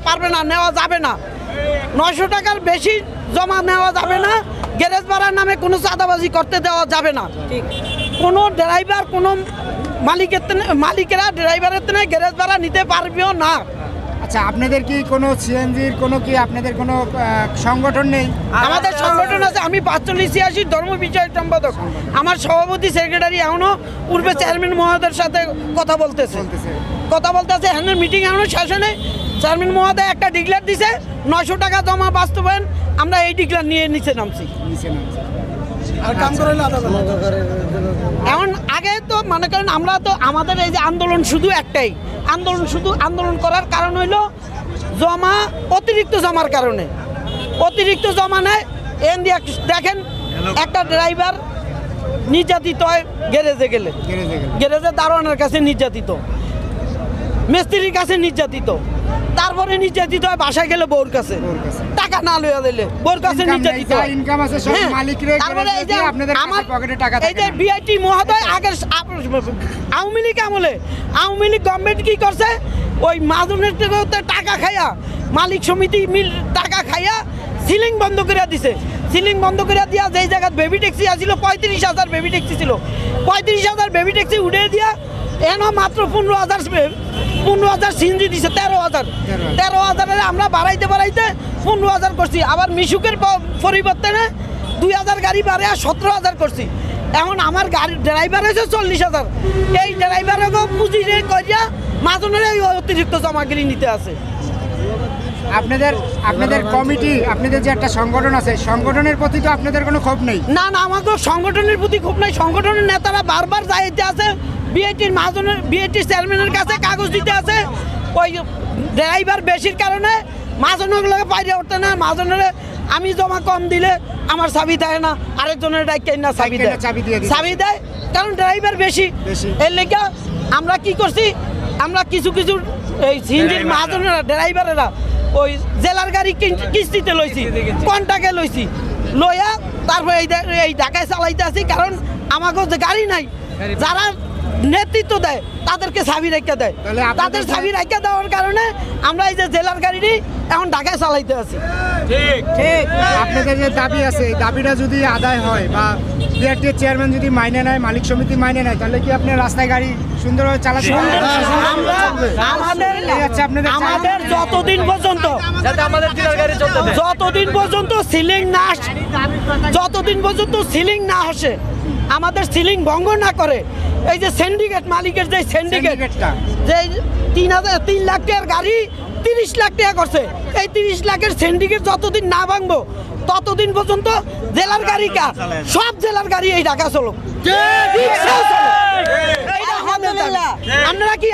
পারবে না, নেওয়া যাবে না। 900 টাকার বেশি জমা নেওয়া যাবে না। গ্যারেজ ভাড়ার নামে কোনো চাঁদাবাজি করতে দেওয়া যাবে না। কোনো ড্রাইভার কোনো মালিকেরা ড্রাইভারের থেকে গ্যারেজ ভাড়া নিতে পারবেও না। আচ্ছা, আপনাদের কি কোনো সিএনজির কোনো কি আপনাদের কোনো সংগঠন নেই? আমাদের সংগঠন আছে। আমি 45-86 ধর্ম বিষয় সম্পাদক। আমার সভাপতি সেক্রেটারি এখনো পূর্বে চেয়ারম্যান মহোদয়ের সাথে কথা বলতেছে। হ্যান্ডেল মিটিং এখনো শেষ নেই। চেয়ারম্যান মহোদয় একটা ডিক্লেয়ার দিছে 900 টাকা জমা বাস্তবায়ন। আমরা এই ডিক্লেয়ার নিয়ে নিচে নামছি। এখন আগে তো মনে করেন আমরা তো আমাদের এই যে আন্দোলন শুধু একটাই আন্দোলন করার কারণ হইলো জমা অতিরিক্ত জমার কারণে। অতিরিক্ত জমা নেয় দেখেন একটা ড্রাইভার নির্যাতিত হয় গ্যারেজে গেলে, গ্যারেজের দারোয়ানের কাছে নির্যাতিত, মিস্ত্রির কাছে নির্যাতিত, তারপরে নির্যাতিত হয় বাসায় গেলে বউর কাছে, টাকা না লইয়া দিলে বউর কাছে নির্যাতিত হয়। তারপরে এই যে আমার এই যে বিআইটি মহোদয় আগের আওয়ামী লীগ আমলে আওয়ামী লীগ গভর্নমেন্ট কি করছে, ওই মাজুনের টাকা খাইয়া মালিক সমিতি টাকা খাইয়া সিলিং বন্ধ করে দিছে। সিলিং বন্ধ করে দিয়া যেই জায়গায় বেবি ট্যাক্সি আসছিল 35,000 বেবি ট্যাক্সি ছিল, 35,000 বেবি ট্যাক্সি উঠে দিয়া এন মাত্র 15,000 সিএনজি দিছে 13,000 আমরা বাড়াইতে 15,000 করছি। আবার মিশুকের পরিবর্তে 2,000 গাড়ি বাড়ে 17,000 করছি। এখন আমার গাড়ি ড্রাইভার হয়েছে 40,000। এই ড্রাইভারকে পুঁজি করিয়া মাজনের এই অতিরিক্ত জমাগিরি নিতে আছে। আপনাদের কমিটি, আপনাদের যে একটা সংগঠন আছে, সংগঠনের প্রতি তো আপনাদের কোনো ক্ষোভ নেই? না, আমাকে সংগঠনের প্রতি ক্ষোভ নাই। সংগঠনের নেতারা বারবার যাইতে আছে বিআইটির বিআইটির চেয়ারম্যানের কাছে কাগজ দিতে আছে। ওই ড্রাইভার বেশির কারণে মাজনের লোকে পাইরে উঠতে না। মাজনের আমি জমা কম দিলে আমার চাবি দেয় না, আরেকজনের ডাইকে না চাবি দেয় কারণ ড্রাইভার বেশি। এর লেগে আমরা কি করছি, আমরা কিছু এই সিএনজির মাজনেরা ড্রাইভারেরা ওই জেলার গাড়ি কিস্তিতে লইছি, কন্টাকে লইছি, লইয়া তারপরে এই ঢাকায় চালাইতে আসি। কারণ আমাকে যে গাড়ি নাই, যারা নেতৃত্ব দেয় তাদেরকে চাবি রেখে দেয়। তাদের চাবি রেখে দেওয়ার কারণে আমরা এই যে জেলার গাড়িটি এখন ঢাকায় চালাইতে আছি। ঠিক আপনাদের যে দাবি আছে, এই দাবিটা যদি আদায় হয় বা বিআরটির চেয়ারম্যান যদি মাইনে নেয়, মালিক সমিতি মাইনে নেয়, তাহলে কি আপনার রাস্তায় গাড়ি সুন্দরভাবে চালাতে পারবেন? আমাদের যতদিন পর্যন্ত সিলিং না আসে, আমাদের সিলিং ভঙ্গ না করে, এই যে সিন্ডিকেট মালিকের যে সিন্ডিকেটটা যে 3 লাখ টাকার গাড়ি 30 লাখ টাকা করছে, এই 30 লাখের সিন্ডিকেট যতদিন না ভাঙবো ততদিন পর্যন্ত জেলার গাড়ি সব জেলার গাড়ি এই ঢাকা চলো। আপনারা কি